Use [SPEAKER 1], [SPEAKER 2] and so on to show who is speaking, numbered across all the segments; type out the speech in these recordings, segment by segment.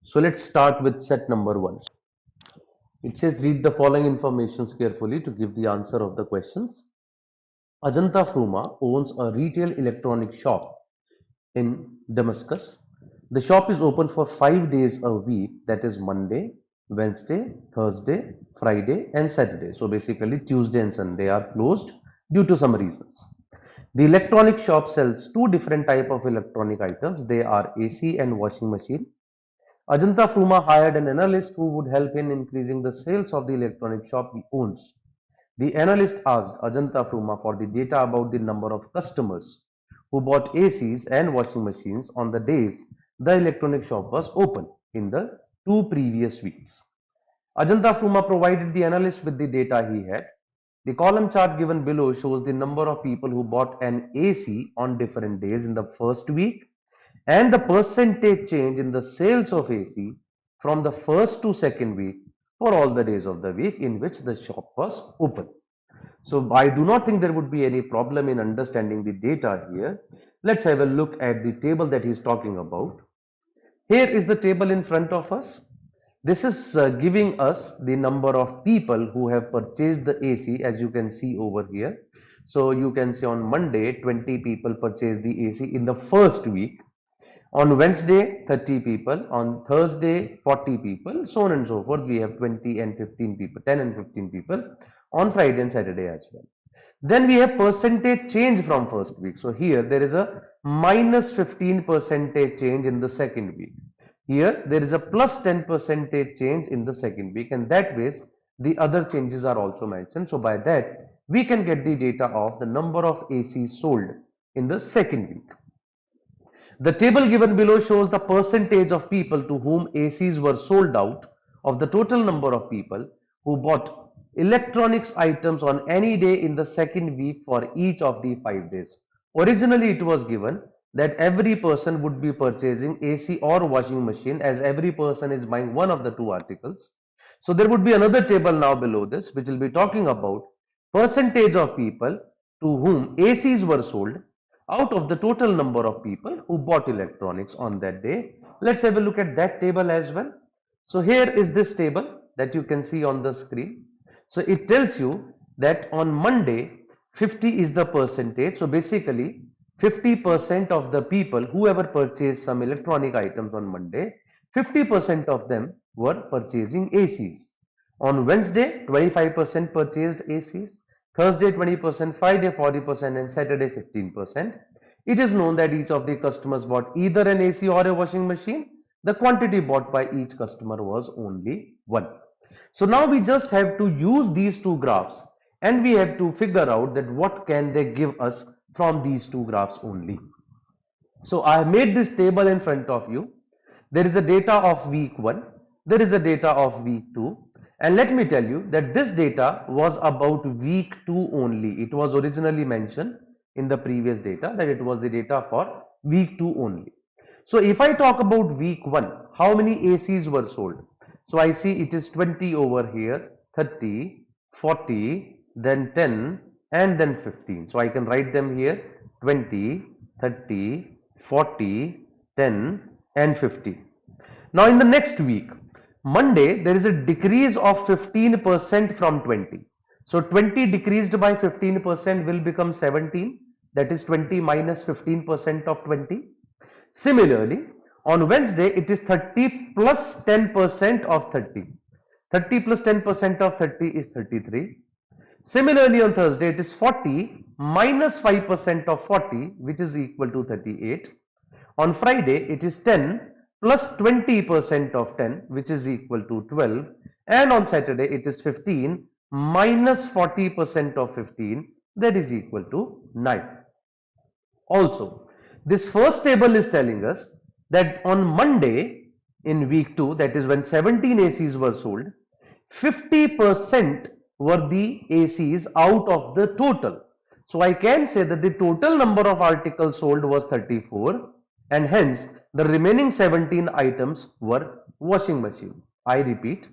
[SPEAKER 1] So let's start with set number 1. It says read the following informations carefully to give the answer of the questions. Ajanta Fruma owns a retail electronic shop in Damascus. The shop is open for 5 days a week, that is Monday, Wednesday, Thursday, Friday and Saturday. So basically Tuesday and Sunday are closed due to some reasons. The electronic shop sells two different type of electronic items. They are AC and washing machine. Ajanta Fruma hired an analyst who would help in increasing the sales of the electronic shop he owns. The analyst asked Ajanta Fruma for the data about the number of customers who bought ACs and washing machines on the days the electronic shop was open in the 2 previous weeks. Ajanta Fruma provided the analyst with the data he had. The column chart given below shows the number of people who bought an AC on different days in the first week and the percentage change in the sales of AC from the first to second week for all the days of the week in which the shop was open. So I do not think there would be any problem in understanding the data here. Let's have a look at the table that he is talking about. Here is the table in front of us. This is giving us the number of people who have purchased the AC, as you can see over here. So you can see on Monday 20 people purchased the AC in the first week. On Wednesday, 30 people. On Thursday, 40 people. So on and so forth. We have 20 and 15 people, 10 and 15 people on Friday and Saturday as well. Then we have percentage change from first week. So here there is a minus 15 percentage change in the second week. Here there is a plus 10 percentage change in the second week, and that ways the other changes are also mentioned. So by that we can get the data of the number of ACs sold in the second week. The table given below shows the percentage of people to whom ACs were sold out of the total number of people who bought electronics items on any day in the second week for each of the 5 days. Originally it was given that every person would be purchasing AC or washing machine, as every person is buying one of the two articles. So there would be another table now below this which will be talking about percentage of people to whom ACs were sold out of the total number of people who bought electronics on that day. Let's have a look at that table as well. So here is this table that you can see on the screen. So it tells you that on Monday 50 is the percentage. So basically 50% of the people whoever purchased some electronic items on Monday, 50% of them were purchasing ACs. On Wednesday 25% purchased ACs, Thursday 20%, Friday 40% and Saturday 15%. It is known that each of the customers bought either an AC or a washing machine. The quantity bought by each customer was only 1. So now we just have to use these two graphs and we have to figure out that what can they give us from these two graphs only. So I have made this table in front of you. There is a data of week 1, there is a data of week 2, and let me tell you that this data was about week 2 only. It was originally mentioned in the previous data that it was the data for week 2 only. So if I talk about week 1, how many ACs were sold? So I see it is 20 over here, 30, 40, then 10 and then 15. So I can write them here 20, 30, 40, 10 and 50. Now in the next week, Monday, there is a decrease of 15% from 20. So 20 decreased by 15% will become 17. That is 20 minus 15% of 20. Similarly, on Wednesday, it is 30 plus 10% of 30. 30 plus 10% of 30 is 33. Similarly, on Thursday, it is 40 minus 5% of 40, which is equal to 38. On Friday, it is 10 plus 20% of 10, which is equal to 12. And on Saturday, it is 15 minus 40% of 15, that is equal to 9. Also, this first table is telling us that on Monday in week 2, that is when 17 ACs were sold, 50% were the ACs out of the total. So I can say that the total number of articles sold was 34 and hence the remaining 17 items were washing machine. I repeat,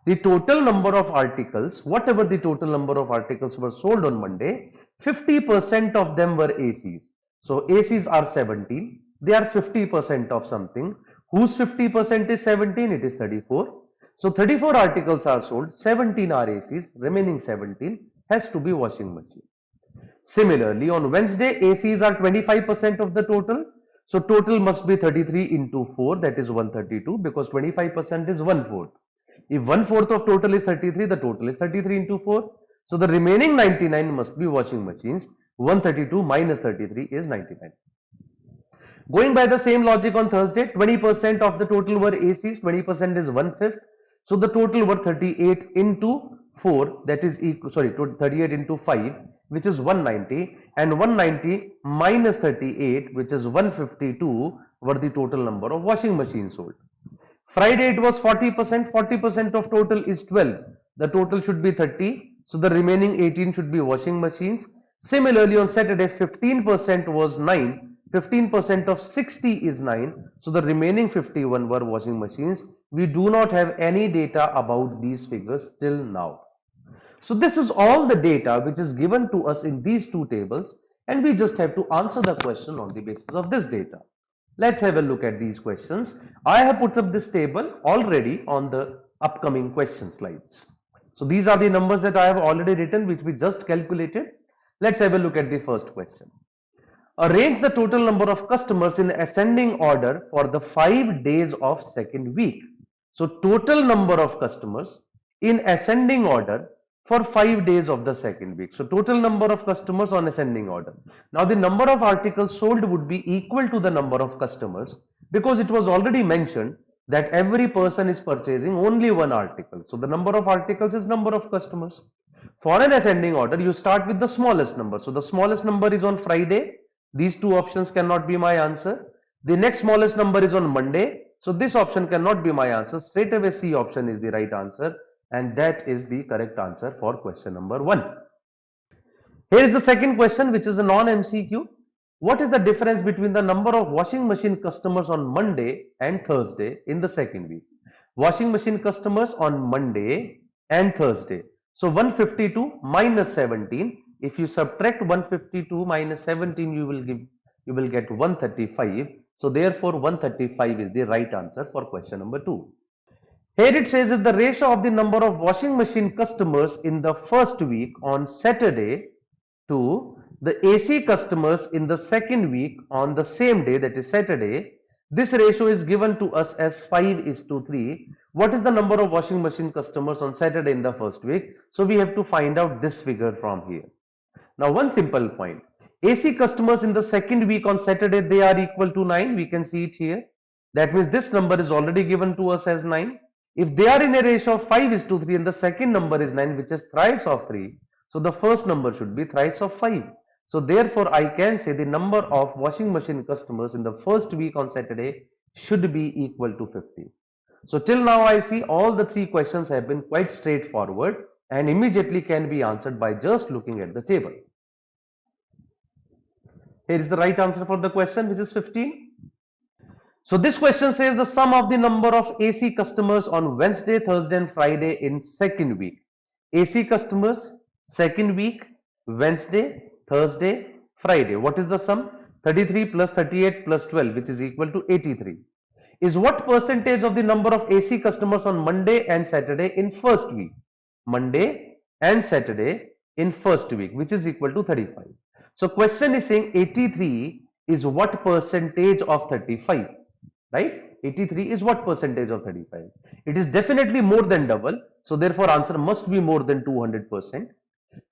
[SPEAKER 1] the total number of articles, whatever the total number of articles were sold on Monday, 50% of them were ACs. So ACs are 17, they are 50% of something. Whose 50% is 17? It is 34. So 34 articles are sold, 17 are ACs, remaining 17 has to be washing machine. Similarly, on Wednesday, ACs are 25% of the total. So total must be 33 into 4, that is 132, because 25% is 1/4. If 1/4 of total is 33, the total is 33 into 4. So the remaining 99 must be washing machines. 132 minus 33 is 99. Going by the same logic on Thursday, 20% of the total were ACs, 20% is 1/5. So the total were 38 into 4, that is equal, sorry, 38 into 5, which is 190, and 190 minus 38, which is 152, were the total number of washing machines sold. Friday it was 40%, 40% of total is 12. The total should be 30, so the remaining 18 should be washing machines. Similarly, on Saturday, 15% was 9, 15% of 60 is 9, so the remaining 51 were washing machines. We do not have any data about these figures till now. So this is all the data which is given to us in these two tables, and we just have to answer the question on the basis of this data. Let's have a look at these questions. I have put up this table already on the upcoming question slides. So these are the numbers that I have already written, which we just calculated. Let's have a look at the first question. Arrange the total number of customers in ascending order for the 5 days of second week. So total number of customers in ascending order for 5 days of the second week. So total number of customers on ascending order. Now the number of articles sold would be equal to the number of customers, because it was already mentioned that every person is purchasing only one article. So the number of articles is number of customers. For an ascending order, you start with the smallest number. So the smallest number is on Friday. These two options cannot be my answer. The next smallest number is on Monday. So this option cannot be my answer. Straight away C option is the right answer, and that is the correct answer for question number 1. Here is the second question, which is a non-MCQ. What is the difference between the number of washing machine customers on Monday and Thursday in the second week? Washing machine customers on Monday and Thursday. So 152 minus 17. If you subtract 152 minus 17, you will get 135. So therefore 135 is the right answer for question number 2. Here it says if the ratio of the number of washing machine customers in the first week on Saturday to the AC customers in the second week on the same day, that is Saturday, this ratio is given to us as 5:3. What is the number of washing machine customers on Saturday in the first week? So we have to find out this figure from here. Now one simple point. AC customers in the second week on Saturday, they are equal to 9. We can see it here. That means this number is already given to us as 9. If they are in a ratio of 5:3 and the second number is 9, which is thrice of 3, so the first number should be thrice of 5. So therefore I can say the number of washing machine customers in the first week on Saturday should be equal to 50. So till now I see all the three questions have been quite straightforward and immediately can be answered by just looking at the table. Here is the right answer for the question, which is 15. So this question says the sum of the number of AC customers on Wednesday, Thursday and Friday in second week. AC customers, second week, Wednesday, Thursday, Friday. What is the sum? 33 plus 38 plus 12, which is equal to 83. Is what percentage of the number of AC customers on Monday and Saturday in first week? Monday and Saturday in first week, which is equal to 35. So question is saying 83 is what percentage of 35, right? 83 is what percentage of 35? It is definitely more than double. So therefore answer must be more than 200%.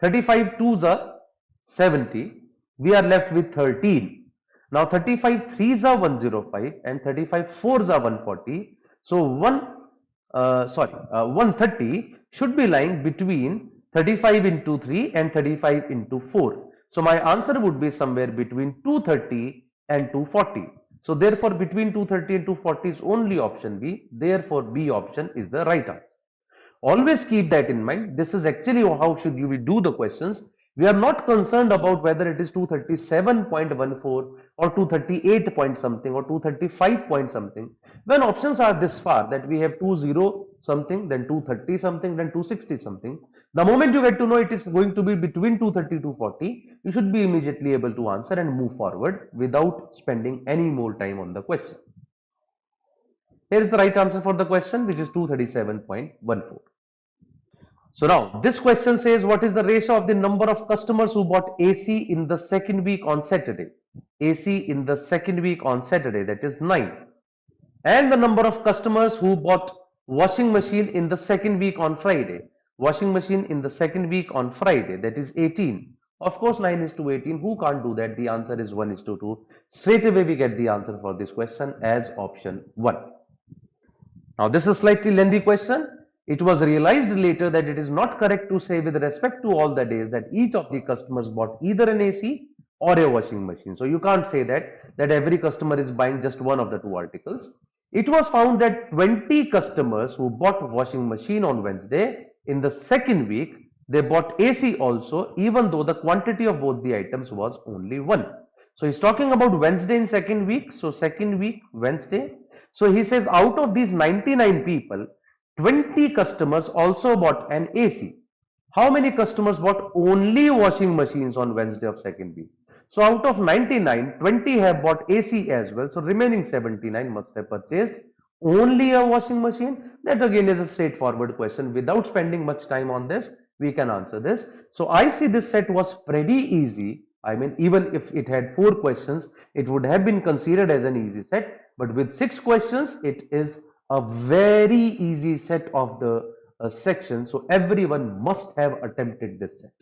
[SPEAKER 1] 35 twos are 70. We are left with 13. Now 35 threes are 105 and 35 fours are 140. So 130 should be lying between 35 into 3 and 35 into 4. So my answer would be somewhere between 230 and 240. So therefore between 230 and 240 is only option B. Therefore B option is the right answer. Always keep that in mind. This is actually how should you do the questions. We are not concerned about whether it is 237.14 or 238 point something or 235 point something. When options are this far, that we have 20 something, then 230 something, then 260 something, the moment you get to know it is going to be between 230 to 40, you should be immediately able to answer and move forward without spending any more time on the question. Here is the right answer for the question, which is 237.14. So now this question says, what is the ratio of the number of customers who bought AC in the second week on Saturday? AC in the second week on Saturday, that is 9. And the number of customers who bought washing machine in the second week on Friday. Washing machine in the second week on Friday, that is 18. Of course, 9 is to 18. Who can't do that? The answer is 1 is to 2. Straight away we get the answer for this question as option 1. Now this is slightly lengthy question. It was realized later that it is not correct to say with respect to all the days that each of the customers bought either an AC or a washing machine. So you can't say that every customer is buying just one of the two articles. It was found that 20 customers who bought washing machine on Wednesday, in the second week they bought AC also, even though the quantity of both the items was only one. So he's talking about Wednesday in second week. So second week Wednesday. So he says out of these 99 people, 20 customers also bought an AC. How many customers bought only washing machines on Wednesday of second week? So out of 99, 20 have bought AC as well. So remaining 79 must have purchased only a washing machine. That again is a straightforward question. Without spending much time on this, we can answer this. So I see this set was pretty easy. I mean, even if it had 4 questions, it would have been considered as an easy set. But with 6 questions, it is a very easy set of the section. So everyone must have attempted this set.